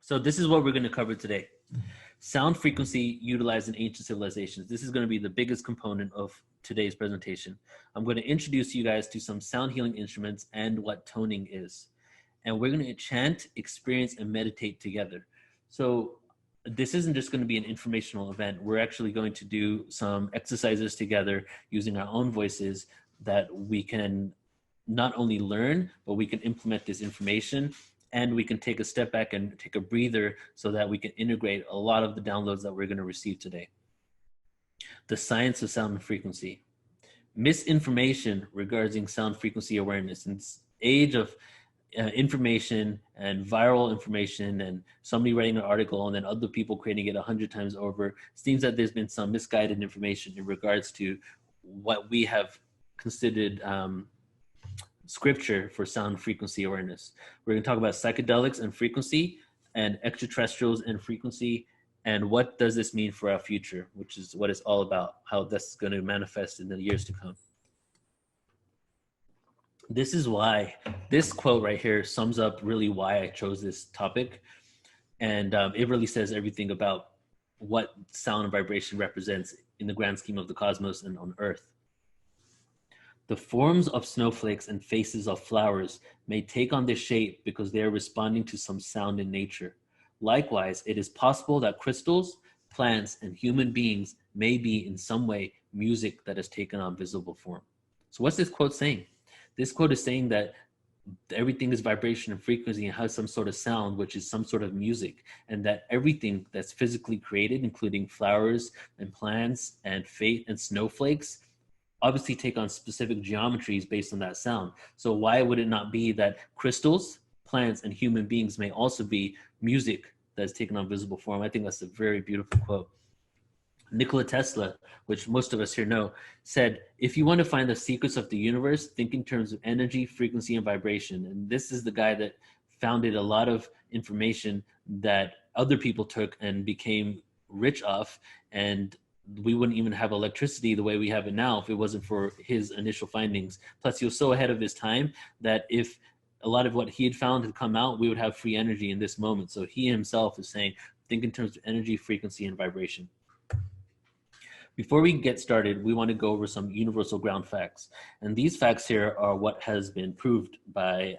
So this is what we're going to cover today. Sound frequency utilized in ancient civilizations. This is going to be the biggest component of today's presentation. I'm going to introduce you guys to some sound healing instruments and what toning is. And we're going to chant, experience, and meditate together. So this isn't just going to be an informational event. We're actually going to do some exercises together using our own voices that we can not only learn, but we can implement this information, and we can take a step back and take a breather so that we can integrate a lot of the downloads that we're going to receive today. The science of sound and frequency. Misinformation regarding sound frequency awareness. In this age of information and viral information and somebody writing an article and then other people creating it 100 times over, it seems that there's been some misguided information in regards to what we have considered scripture for sound frequency awareness. We're going to talk about psychedelics and frequency and extraterrestrials and frequency, and what does this mean for our future, which is what it's all about, how that's going to manifest in the years to come. This is why this quote right here sums up really why I chose this topic. And it really says everything about what sound and vibration represents in the grand scheme of the cosmos and on Earth. The forms of snowflakes and faces of flowers may take on this shape because they are responding to some sound in nature. Likewise, it is possible that crystals, plants, and human beings may be in some way music that has taken on visible form. So what's this quote saying? This quote is saying that everything is vibration and frequency and has some sort of sound, which is some sort of music, and that everything that's physically created, including flowers and plants and fate and snowflakes, obviously take on specific geometries based on that sound. So why would it not be that crystals, plants, and human beings may also be music that's taken on visible form? I think that's a very beautiful quote. Nikola Tesla, which most of us here know, said, if you want to find the secrets of the universe, think in terms of energy, frequency, and vibration. And this is the guy that founded a lot of information that other people took and became rich off, and we wouldn't even have electricity the way we have it now if it wasn't for his initial findings. Plus, he was so ahead of his time that if a lot of what he had found had come out, we would have free energy in this moment. So he himself is saying, think in terms of energy, frequency, and vibration. Before we get started, we want to go over some universal ground facts. And these facts here are what has been proved by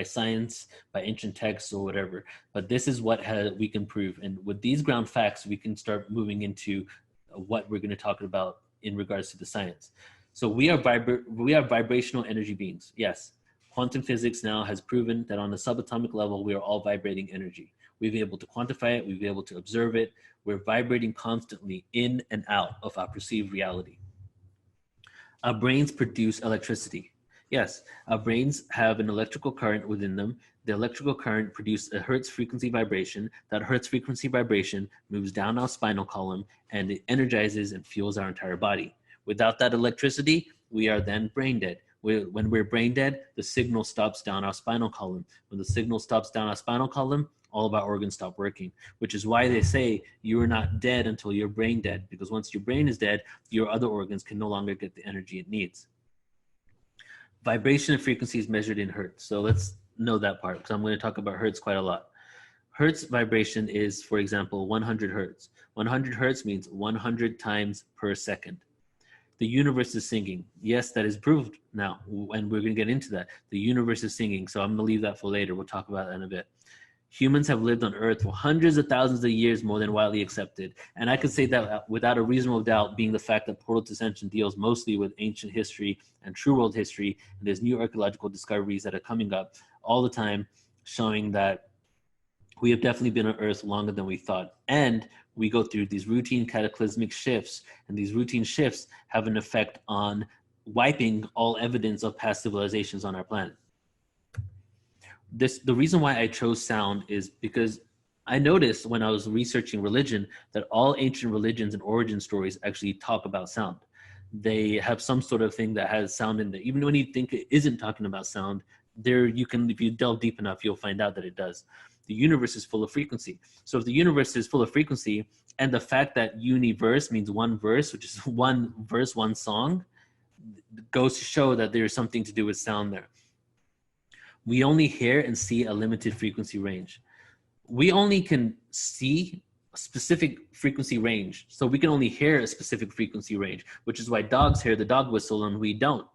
science, by ancient texts or whatever. But this is what we can prove. And with these ground facts, we can start moving into what we're going to talk about in regards to the science. So we are vibrational energy beings. Yes, quantum physics now has proven that on a subatomic level, we are all vibrating energy. We've been able to quantify it. We've been able to observe it. We're vibrating constantly in and out of our perceived reality. Our brains produce electricity. Yes, our brains have an electrical current within them. The electrical current produces a Hertz frequency vibration. That Hertz frequency vibration moves down our spinal column and it energizes and fuels our entire body. Without that electricity, we are then brain dead. When we're brain dead, the signal stops down our spinal column. When the signal stops down our spinal column, all of our organs stop working, which is why they say you are not dead until you're brain dead, because once your brain is dead, your other organs can no longer get the energy it needs. Vibration and frequency is measured in Hertz. So let's know that part, because I'm going to talk about Hertz quite a lot. Hertz vibration is, for example, 100 Hertz. 100 Hertz means 100 times per second. The universe is singing. Yes, that is proved now, and we're going to get into that. The universe is singing, so I'm going to leave that for later. We'll talk about that in a bit. Humans have lived on Earth for hundreds of thousands of years more than widely accepted. And I could say that without a reasonable doubt, being the fact that Portal to Ascension deals mostly with ancient history and true world history. And there's new archaeological discoveries that are coming up all the time, showing that we have definitely been on Earth longer than we thought. And we go through these routine cataclysmic shifts, and these routine shifts have an effect on wiping all evidence of past civilizations on our planet. The reason why I chose sound is because I noticed when I was researching religion that all ancient religions and origin stories actually talk about sound. They have some sort of thing that has sound in there. Even when you think it isn't talking about sound, if you delve deep enough, you'll find out that it does. The universe is full of frequency. So if the universe is full of frequency, and the fact that universe means one verse, which is one verse, one song, goes to show that there is something to do with sound there. We only hear and see a limited frequency range. we only can see a specific frequency range. So we can only hear a specific frequency range, which is why dogs hear the dog whistle and we don't.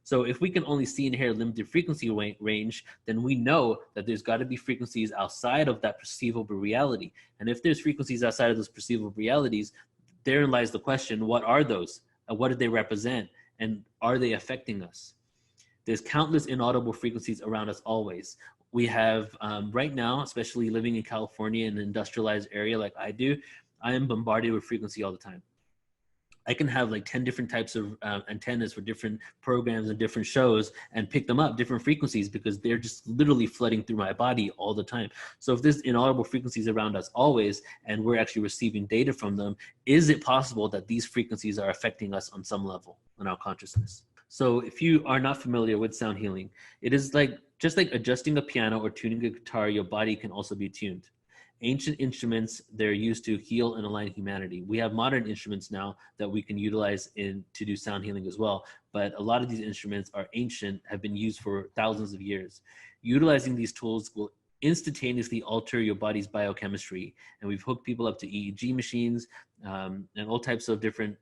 So if we can only see and hear limited frequency range, then we know that there's got to be frequencies outside of that perceivable reality. And if there's frequencies outside of those perceivable realities, therein lies the question, what are those? What do they represent? And are they affecting us? There's countless inaudible frequencies around us always. We have, right now, especially living in California in an industrialized area like I do, I am bombarded with frequency all the time. I can have like 10 different types of antennas for different programs and different shows and pick them up, different frequencies, because they're just literally flooding through my body all the time. So if there's inaudible frequencies around us always, and we're actually receiving data from them, is it possible that these frequencies are affecting us on some level in our consciousness? So if you are not familiar with sound healing, it is like just like adjusting a piano or tuning a guitar, your body can also be tuned. Ancient instruments, they're used to heal and align humanity. We have modern instruments now that we can utilize to do sound healing as well. But a lot of these instruments are ancient, have been used for thousands of years. Utilizing these tools will instantaneously alter your body's biochemistry. And we've hooked people up to EEG machines and all types of different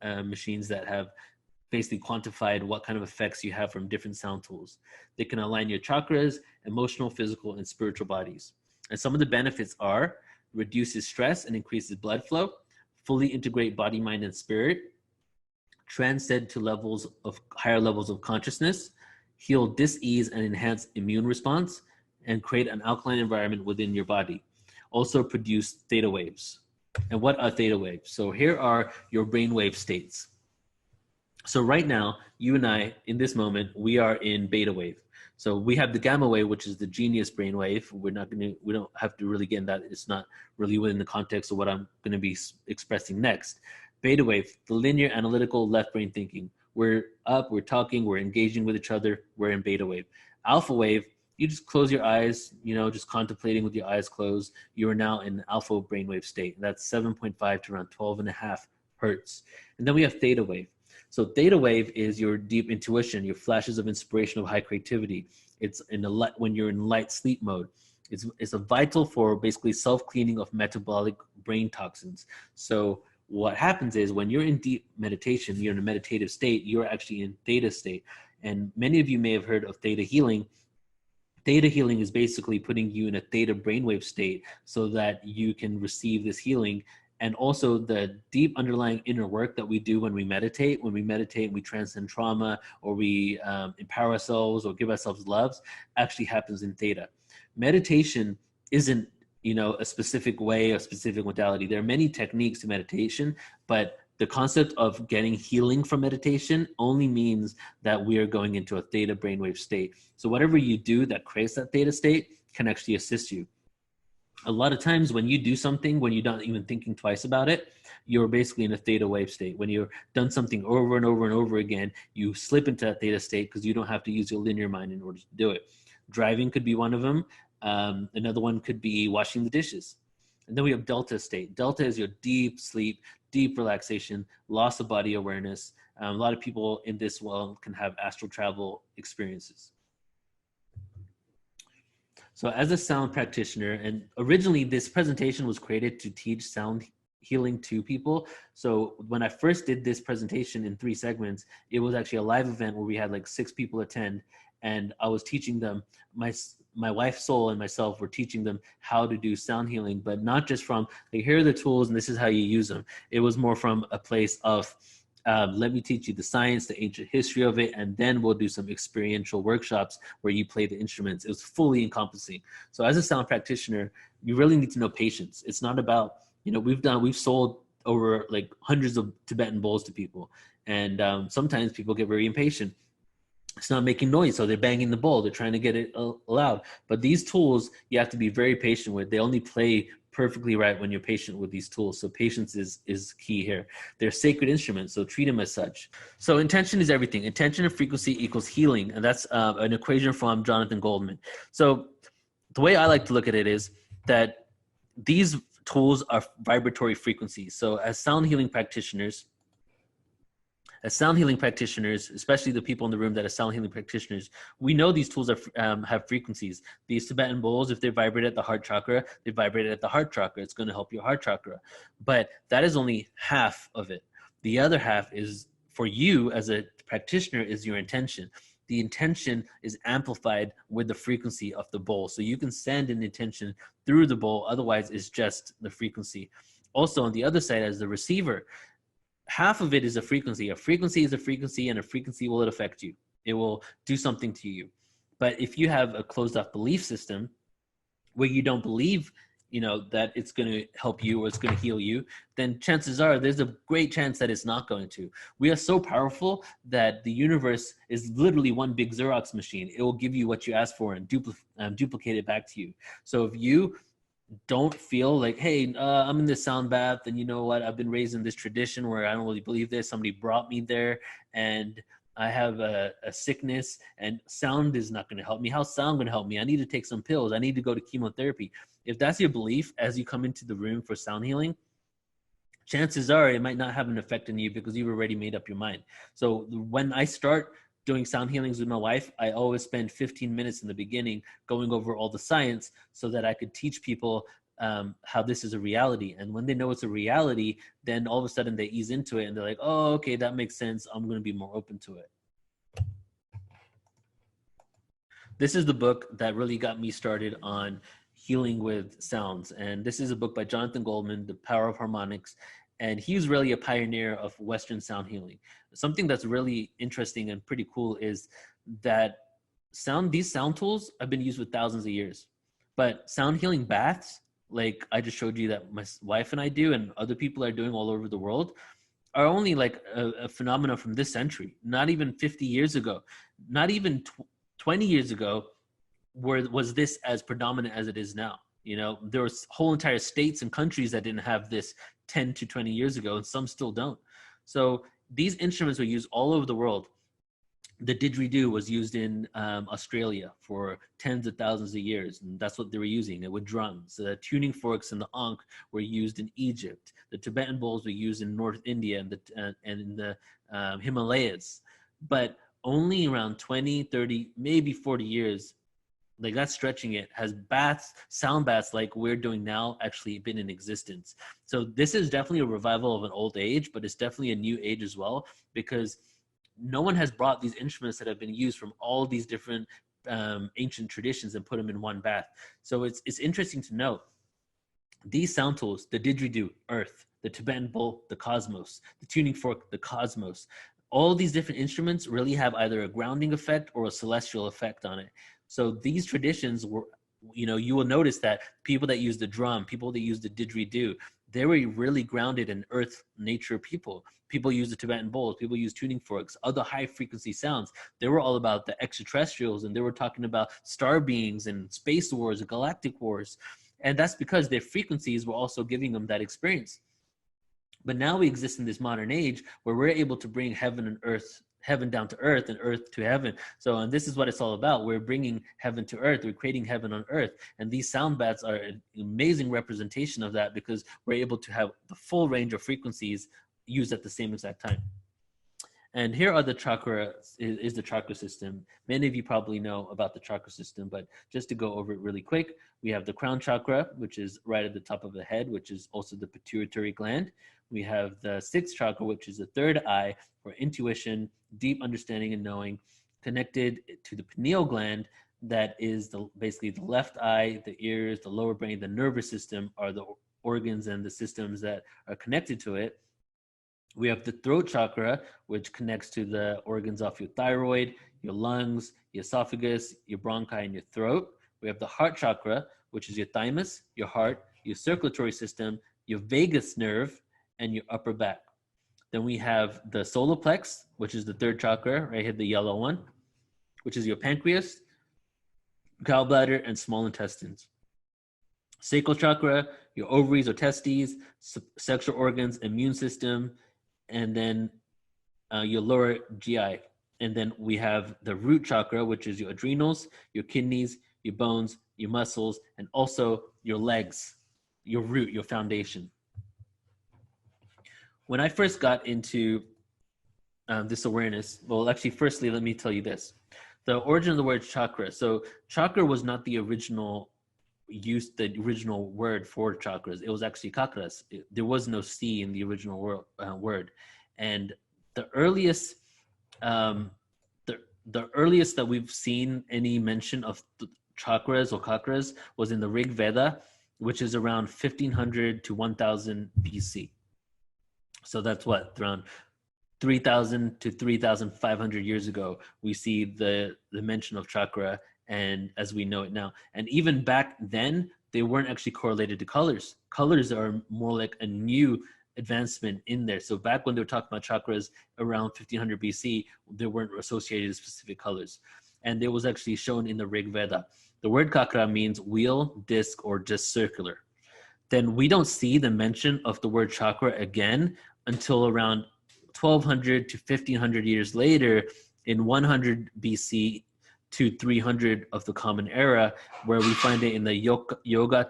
machines that have basically quantified what kind of effects you have from different sound tools. They can align your chakras, emotional, physical, and spiritual bodies. And some of the benefits are reduces stress and increases blood flow, fully integrate body, mind, and spirit, transcend to higher levels of consciousness, heal dis-ease and enhance immune response, and create an alkaline environment within your body. Also produce theta waves. And what are theta waves? So here are your brainwave states. So right now, you and I, in this moment, we are in beta wave. So we have the gamma wave, which is the genius brainwave. We don't have to really get in that. It's not really within the context of what I'm going to be expressing next. Beta wave, the linear, analytical, left brain thinking. We're up, we're talking, we're engaging with each other. We're in beta wave. Alpha wave, you just close your eyes, just contemplating with your eyes closed. You are now in alpha brainwave state. That's 7.5 to around 12.5 hertz. And then we have theta wave. So theta wave is your deep intuition, your flashes of inspiration of high creativity. It's when you're in light sleep mode. It's a vital for basically self-cleaning of metabolic brain toxins. So what happens is when you're in deep meditation, you're in a meditative state, you're actually in theta state. And many of you may have heard of theta healing. Theta healing is basically putting you in a theta brainwave state so that you can receive this healing. And also the deep underlying inner work that we do when we meditate. When we meditate, we transcend trauma, or we empower ourselves or give ourselves loves, actually happens in theta. Meditation isn't, a specific way, a specific modality. There are many techniques to meditation, but the concept of getting healing from meditation only means that we are going into a theta brainwave state. So whatever you do that creates that theta state can actually assist you. A lot of times when you do something, when you're not even thinking twice about it, you're basically in a theta wave state. When you've done something over and over and over again, you slip into that theta state because you don't have to use your linear mind in order to do it. Driving could be one of them. Another one could be washing the dishes. And then we have delta state. Delta is your deep sleep, deep relaxation, loss of body awareness. A lot of people in this world can have astral travel experiences. So as a sound practitioner, and originally this presentation was created to teach sound healing to people. So when I first did this presentation in 3 segments, it was actually a live event where we had like 6 people attend, and I was teaching them, my wife Soul and myself were teaching them how to do sound healing, but not just from, like, here are the tools and this is how you use them. It was more from a place of, let me teach you the science, the ancient history of it, and then we'll do some experiential workshops where you play the instruments. It was fully encompassing. So as a sound practitioner, you really need to know patience. It's not about, we've sold over like hundreds of Tibetan bowls to people. And sometimes people get very impatient. It's not making noise, so they're banging the bowl. They're trying to get it loud. But these tools, you have to be very patient with. They only play perfectly right when you're patient with these tools. So patience is key here. They're sacred instruments, so treat them as such. So intention is everything. Intention and frequency equals healing. And that's an equation from Jonathan Goldman. So the way I like to look at it is that these tools are vibratory frequencies. So as sound healing practitioners, As sound healing practitioners, especially the people in the room that are sound healing practitioners, we know these tools are have frequencies. These Tibetan bowls, if they vibrate at the heart chakra, they vibrate at the heart chakra. It's going to help your heart chakra. But that is only half of it. The other half is for you as a practitioner is your intention. The intention is amplified with the frequency of the bowl. So you can send an intention through the bowl. Otherwise, it's just the frequency. Also, on the other side, as the receiver, half of it is a frequency. A frequency is a frequency, and a frequency will affect you. It will do something to you. But if you have a closed off belief system where you don't believe, that it's going to help you or it's going to heal you, then chances are there's a great chance that it's not going to. We are so powerful that the universe is literally one big Xerox machine. It will give you what you ask for and duplicate it back to you. So if you don't feel like, hey, I'm in this sound bath, and you know what, I've been raised in this tradition where I don't really believe this. Somebody brought me there, and I have a sickness, and sound is not going to help me. How's sound going to help me? I need to take some pills. I need to go to chemotherapy. If that's your belief as you come into the room for sound healing, chances are it might not have an effect on you because you've already made up your mind. So when I start doing sound healings with my wife, I always spend 15 minutes in the beginning going over all the science so that I could teach people how this is a reality. And when they know it's a reality, then all of a sudden they ease into it and they're like, oh, okay, that makes sense. I'm going to be more open to it. This is the book that really got me started on healing with sounds. And this is a book by Jonathan Goldman, The Power of Harmonics. And he's really a pioneer of Western sound healing. Something that's really interesting and pretty cool is that these sound tools have been used for thousands of years. But sound healing baths, like I just showed you that my wife and I do and other people are doing all over the world, are only like a phenomenon from this century. Not even 50 years ago, not even 20 years ago was this as predominant as it is now. There was whole entire states and countries that didn't have this 10 to 20 years ago, and some still don't. So these instruments were used all over the world. The didgeridoo was used in Australia for tens of thousands of years, and that's what they were using it with drums. The tuning forks and the ankh were used in Egypt. The Tibetan bowls were used in North India and in the Himalayas. But only around 20, 30, maybe 40 years, like that's stretching it, has sound baths like we're doing now actually been in existence. So this is definitely a revival of an old age, but it's definitely a new age as well, because no one has brought these instruments that have been used from all these different ancient traditions and put them in one bath. So it's interesting to note these sound tools, the didgeridoo, earth, the Tibetan bowl, the cosmos, the tuning fork, the cosmos, all these different instruments really have either a grounding effect or a celestial effect on it. So these traditions were, you will notice that people that use the drum, people that use the didgeridoo, they were really grounded in earth, nature people. People use the Tibetan bowls, people use tuning forks, other high frequency sounds. They were all about the extraterrestrials, and they were talking about star beings and space wars and galactic wars. And that's because their frequencies were also giving them that experience. But now we exist in this modern age where we're able to bring heaven down to earth and earth to heaven. So, and this is what it's all about. We're bringing heaven to earth. We're creating heaven on earth. And these sound baths are an amazing representation of that, because we're able to have the full range of frequencies used at the same exact time. And here are the chakras, is the chakra system. Many of you probably know about the chakra system, but just to go over it really quick, we have the crown chakra, which is right at the top of the head, which is also the pituitary gland. We have the sixth chakra, which is the third eye for intuition, deep understanding and knowing, connected to the pineal gland. That is basically the left eye, the ears, the lower brain, the nervous system are the organs and the systems that are connected to it. We have the throat chakra, which connects to the organs of your thyroid, your lungs, your esophagus, your bronchi, and your throat. We have the heart chakra, which is your thymus, your heart, your circulatory system, your vagus nerve, and your upper back. Then we have the solar plex, which is the third chakra, right here, the yellow one, which is your pancreas, gallbladder, and small intestines. Sacral chakra, your ovaries or testes, sexual organs, immune system, and then your lower GI. And then we have the root chakra, which is your adrenals, your kidneys, your bones, your muscles, and also your legs, your root, your foundation. When I first got into this awareness. Well, actually, firstly, let me tell you this. The origin of the word chakra. So chakra was not the original the original word for chakras. It was actually chakras. There was no C in the original word. And the earliest, um, the earliest that we've seen any mention of chakras or chakras was in the Rig Veda, which is around 1500 to 1000 BC. So that's what, around 3000 to 3500 years ago, we see the mention of chakra, and as we know it now. And even back then, they weren't actually correlated to colors. Colors are more like a new advancement in there. So back when they were talking about chakras around 1500 BC, they weren't associated with specific colors. And it was actually shown in the Rig Veda. The word chakra means wheel, disc, or just circular. Then we don't see the mention of the word chakra again until around 1200 to 1500 years later, in 100 BC to 300 of the Common Era, where we find it in the Yoga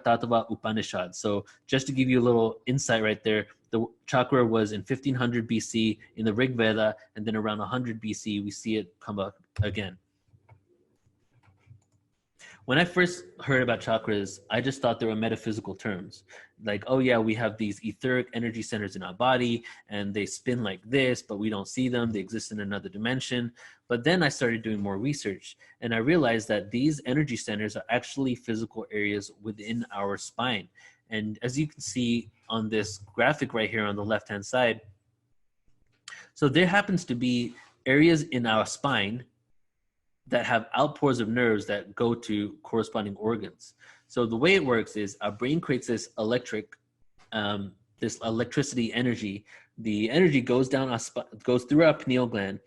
Tattva Upanishad. So just to give you a little insight right there, the chakra was in 1500 BC in the Rig Veda, and then around 100 BC, we see it come up again. When I first heard about chakras, I just thought they were metaphysical terms. Like, oh yeah, we have these etheric energy centers in our body and they spin like this, but we don't see them. They exist in another dimension. But then I started doing more research and I realized that these energy centers are actually physical areas within our spine. And as you can see on this graphic right here on the left-hand side, so there happens to be areas in our spine that have outpours of nerves that go to corresponding organs. So the way it works is our brain creates this this electricity energy. The energy goes down goes through our pineal gland,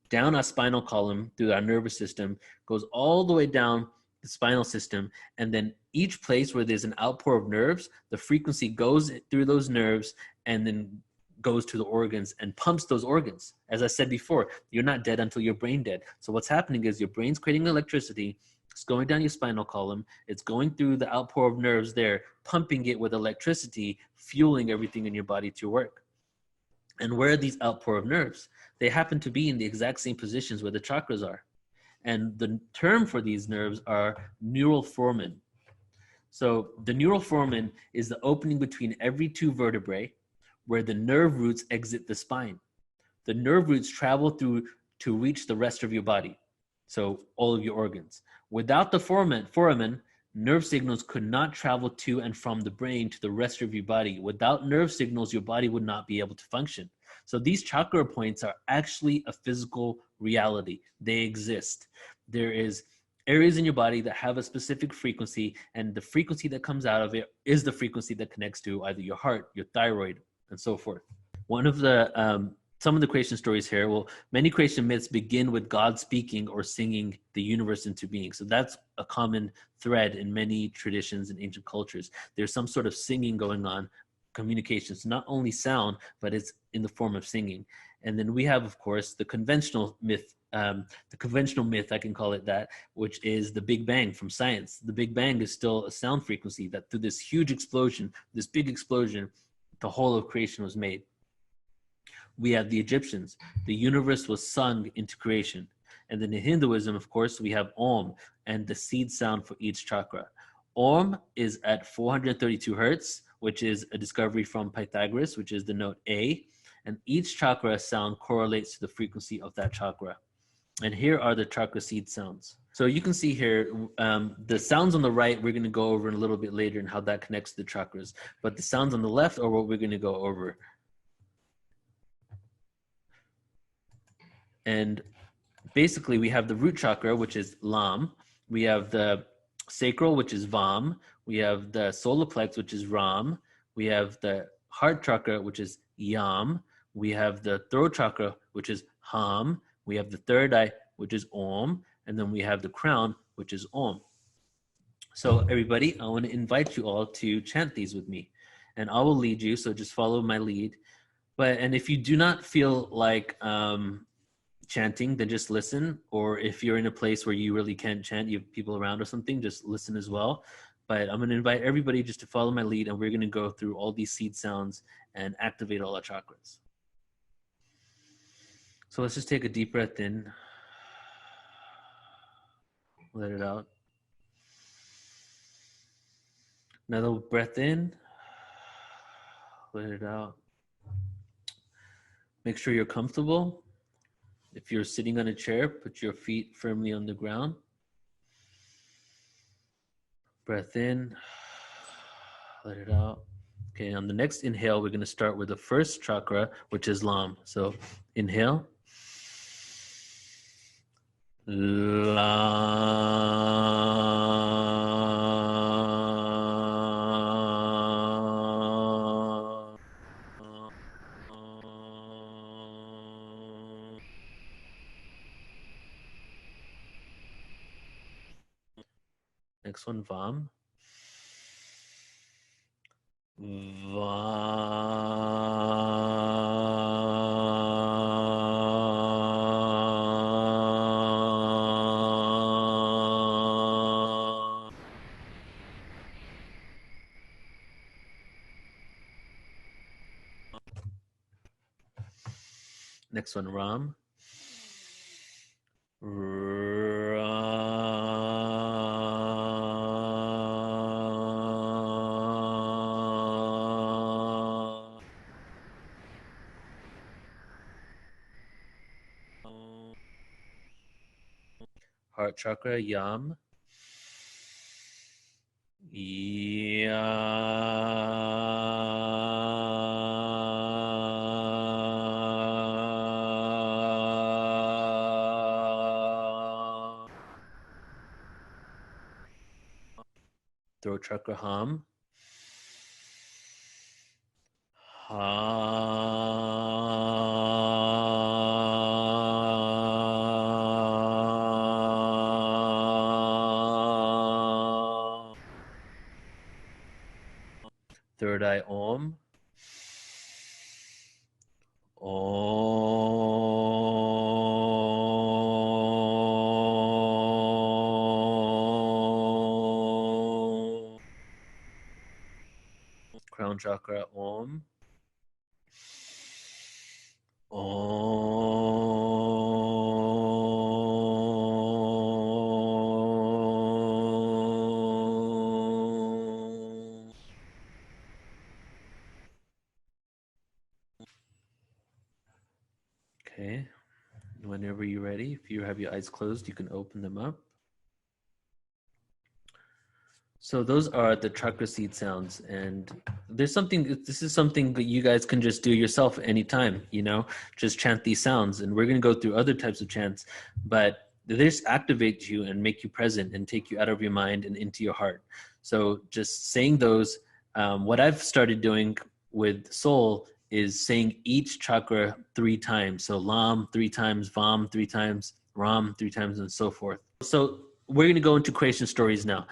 down our spinal column, through our nervous system, goes all the way down the spinal system, and then each place where there's an outpour of nerves, the frequency goes through those nerves and then goes to the organs and pumps those organs. As I said before, you're not dead until you're brain dead. So what's happening is your brain's creating electricity, it's going down your spinal column, it's going through the outpour of nerves there, pumping it with electricity, fueling everything in your body to work. And where are these outpour of nerves? They happen to be in the exact same positions where the chakras are. And the term for these nerves are neural foramen. So the neural foramen is the opening between every two vertebrae where the nerve roots exit the spine. The nerve roots travel through to reach the rest of your body, so all of your organs. Without the foramen, nerve signals could not travel to and from the brain to the rest of your body. Without nerve signals, your body would not be able to function. So these chakra points are actually a physical reality. They exist. There is areas in your body that have a specific frequency, and the frequency that comes out of it is the frequency that connects to either your heart, your thyroid, and so forth. One of the some of the creation stories here, well, many creation myths begin with God speaking or singing the universe into being. So that's a common thread in many traditions and ancient cultures. There's some sort of singing going on, communications, not only sound, but it's in the form of singing. And then we have, of course, the conventional myth, I can call it that, which is the Big Bang from science. The Big Bang is still a sound frequency that through this huge explosion, this big explosion, the whole of creation was made. We have the Egyptians. The universe was sung into creation. And then in Hinduism, of course, we have Om and the seed sound for each chakra. Om is at 432 hertz, which is a discovery from Pythagoras, which is the note A. And each chakra sound correlates to the frequency of that chakra. And here are the chakra seed sounds. So you can see here, the sounds on the right, we're going to go over in a little bit later and how that connects to the chakras. But the sounds on the left are what we're going to go over. And basically, we have the root chakra, which is Lam. We have the sacral, which is Vam. We have the solar plex, which is Ram. We have the heart chakra, which is Yam. We have the throat chakra, which is Ham. We have the third eye, which is Om. And then we have the crown, which is Om. So everybody, I want to invite you all to chant these with me. And I will lead you, so just follow my lead. And if you do not feel like chanting, then just listen. Or if you're in a place where you really can't chant, you have people around or something, just listen as well. But I'm going to invite everybody just to follow my lead, and we're going to go through all these seed sounds and activate all our chakras. So let's just take a deep breath in. Let it out. Another breath in. Let it out. Make sure you're comfortable. If you're sitting on a chair, put your feet firmly on the ground. Breath in. Let it out. Okay, on the next inhale, we're going to start with the first chakra, which is Lam. So inhale. Lam. Next one, Vam. Next one, Ram. Heart chakra, Yam. Throat chakra, Ham. Third eye, Om. Om. Crown chakra, Om. Om. Okay. Whenever you're ready, if you have your eyes closed, you can open them up. So those are the Chakra Seed Sounds, and there's something, this is something that you guys can just do yourself anytime, you know, just chant these sounds. And we're going to go through other types of chants, but they just activate you and make you present and take you out of your mind and into your heart. So just saying those, what I've started doing with Soul is saying each chakra 3 times. So Lam 3 times, Vam 3 times, Ram 3 times, and so forth. So we're going to go into creation stories now.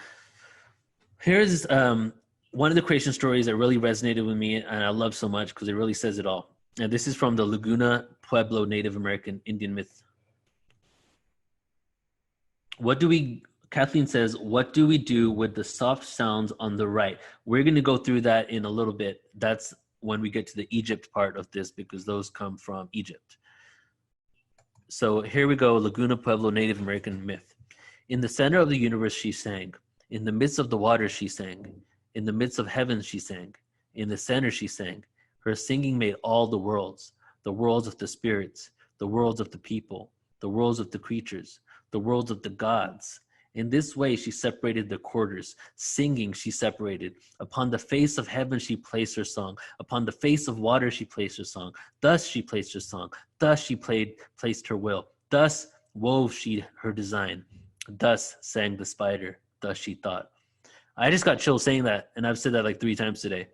Here's one of the creation stories that really resonated with me and I love so much because it really says it all. And this is from the Laguna Pueblo Native American Indian myth. Kathleen says, what do we do with the soft sounds on the right? We're going to go through that in a little bit. That's when we get to the Egypt part of this because those come from Egypt. So here we go, Laguna Pueblo Native American myth. In the center of the universe, she sang. In the midst of the waters, she sang. In the midst of heaven, she sang. In the center, she sang. Her singing made all the worlds of the spirits, the worlds of the people, the worlds of the creatures, the worlds of the gods. In this way, she separated the quarters. Singing, she separated. Upon the face of heaven, she placed her song. Upon the face of water, she placed her song. Thus she placed her song. Thus she placed her will. Thus wove she her design. Thus sang the spider. Thus she thought. I just got chills saying that, and I've said that like 3 times today.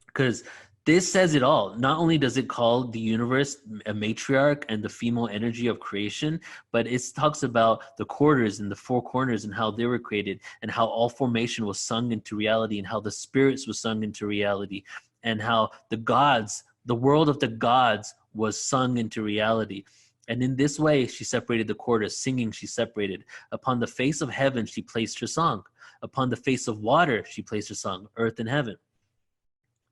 Because this says it all. Not only does it call the universe a matriarch and the female energy of creation, but it talks about the quarters and the 4 corners and how they were created and how all formation was sung into reality and how the spirits was sung into reality and how the gods, the world of the gods was sung into reality. And in this way, she separated the quarters. Singing, she separated. Upon the face of heaven, she placed her song. Upon the face of water, she placed her song, earth and heaven.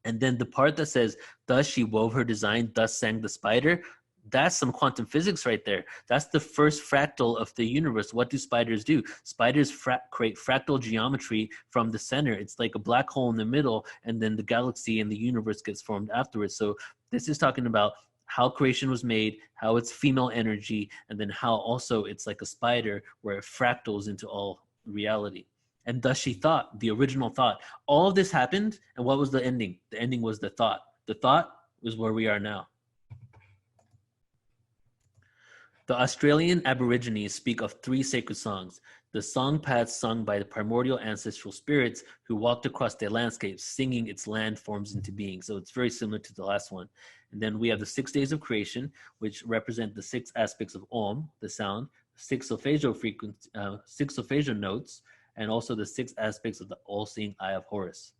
And then the part that says, thus she wove her design, thus sang the spider, That's some quantum physics right there. That's the first fractal of the universe. What do spiders do? Spiders create fractal geometry from the center. It's like a black hole in the middle, and then the galaxy and the universe gets formed afterwards. So this is talking about how creation was made, how it's female energy, and then how also it's like a spider where it fractals into all reality. And thus she thought, the original thought. All of this happened, and what was the ending? The ending was the thought. The thought was where we are now. The Australian Aborigines speak of 3 sacred songs, the song paths sung by the primordial ancestral spirits who walked across their landscape, singing its land forms into being. So it's very similar to the last one. And then we have the 6 days of creation, which represent the 6 aspects of Om, the sound, 6 solfeggio notes, and also the 6 aspects of the all-seeing eye of Horus.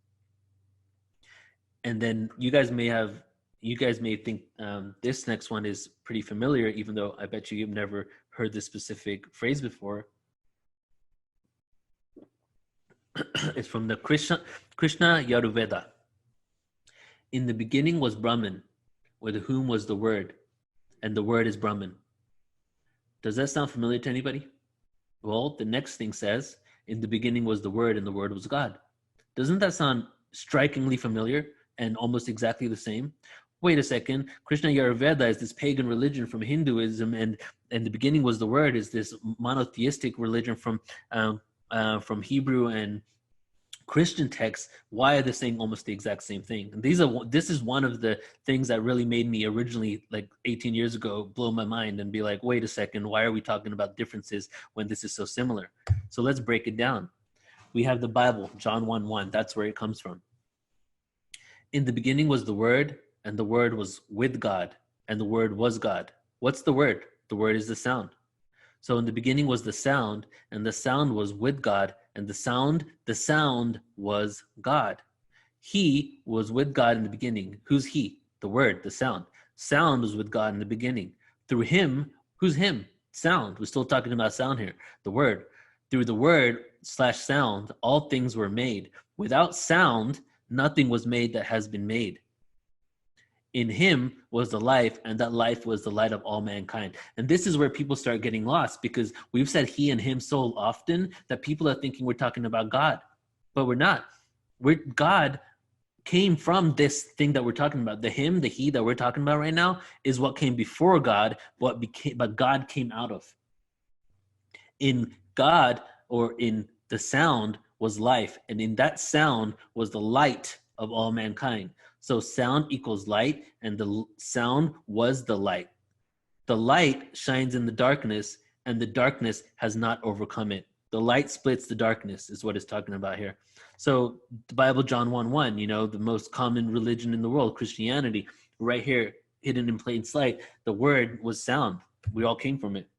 And then you guys may think this next one is pretty familiar, even though I bet you've never heard this specific phrase before. It's from the Krishna Yajurveda. In the beginning was Brahman, with whom was the Word, and the Word is Brahman. Does that sound familiar to anybody? Well, the next thing says, in the beginning was the Word, and the Word was God. Doesn't that sound strikingly familiar and almost exactly the same? Wait a second, Krishna Yajurveda is this pagan religion from Hinduism, and the beginning was the Word is this monotheistic religion from Hebrew and Christian texts. Why are they saying almost the exact same thing? And this is one of the things that really made me originally, like 18 years ago, blow my mind and be like, wait a second, why are we talking about differences when this is so similar? So let's break it down. We have the Bible, John 1:1. That's where it comes from. In the beginning was the Word, and the Word was with God, and the Word was God. What's the Word? The Word is the sound. So in the beginning was the sound, and the sound was with God, and the sound was God. He was with God in the beginning. Who's he? The Word, the sound. Sound was with God in the beginning. Through him, who's him? Sound. We're still talking about sound here. The Word. Through the Word / sound, all things were made. Without sound, nothing was made that has been made. In him was the life, and that life was the light of all mankind. And this is where people start getting lost, because we've said he and him so often that people are thinking we're talking about God, but we're not. God came from this thing that we're talking about. The him, the he that we're talking about right now is what came before God, but God came out of. In God, or in the sound, was life, and in that sound was the light of all mankind. So sound equals light, and the sound was the light. The light shines in the darkness, and the darkness has not overcome it. The light splits the darkness is what it's talking about here. So the Bible, John 1:1, the most common religion in the world, Christianity, right here, hidden in plain sight, the Word was sound. We all came from it.